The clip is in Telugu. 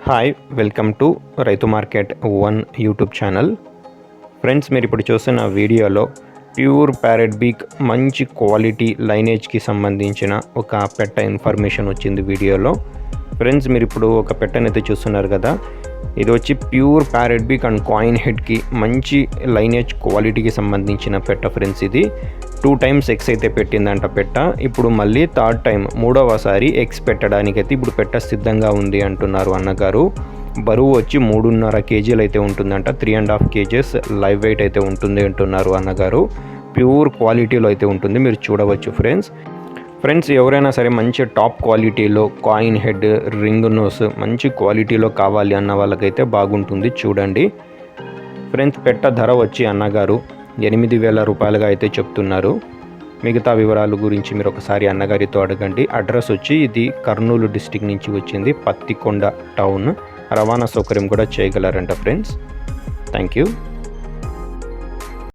హాయ్ వెల్కమ్ టు రైతు మార్కెట్ 1 యూట్యూబ్ ఛానల్. ఫ్రెండ్స్, మీరు ఇప్పుడు చూస్తున్న వీడియోలో ప్యూర్ ప్యారెట్ బీక్ మంచి క్వాలిటీ లైనేజ్కి సంబంధించిన ఒక పెట్ట ఇన్ఫర్మేషన్ వచ్చింది వీడియోలో. ఫ్రెండ్స్, మీరు ఇప్పుడు ఒక పెట్టనైతే చూస్తున్నారు కదా, ఇది వచ్చి ప్యూర్ ప్యారెట్ బీక్ అండ్ కాయిన్ హెడ్కి మంచి లైనేజ్ క్వాలిటీకి సంబంధించిన పెట్ట. ఫ్రెండ్స్, ఇది 2 times ఎగ్స్ అయితే పెట్టిందంట పెట్ట. ఇప్పుడు మళ్ళీ 3rd time మూడవసారి ఎగ్స్ పెట్టడానికైతే ఇప్పుడు పెట్ట సిద్ధంగా ఉంది అంటున్నారు అన్నగారు. బరువు వచ్చి 3.5 kgs అయితే ఉంటుందంట. 3.5 kgs లైవ్ వెయిట్ అయితే ఉంటుంది అంటున్నారు అన్నగారు. ప్యూర్ క్వాలిటీలో అయితే ఉంటుంది, మీరు చూడవచ్చు. ఫ్రెండ్స్, ఎవరైనా సరే మంచి టాప్ క్వాలిటీలో కాయిన్ హెడ్, రింగ్ నోస్ మంచి క్వాలిటీలో కావాలి అన్న వాళ్ళకైతే బాగుంటుంది, చూడండి. ఫ్రెండ్స్, పెట్ట ధర వచ్చి అన్నగారు 8,000 రూపాయలుగా అయితే చెప్తున్నారు. మిగతా వివరాల గురించి మీరు ఒకసారి అన్నగారితో అడగండి. అడ్రస్ వచ్చి ఇది కర్నూలు డిస్టిక్ నుంచి వచ్చింది, పత్తికొండ టౌన్. రవాణా సౌకర్యం కూడా చేయగలరంట. Friends, thank you.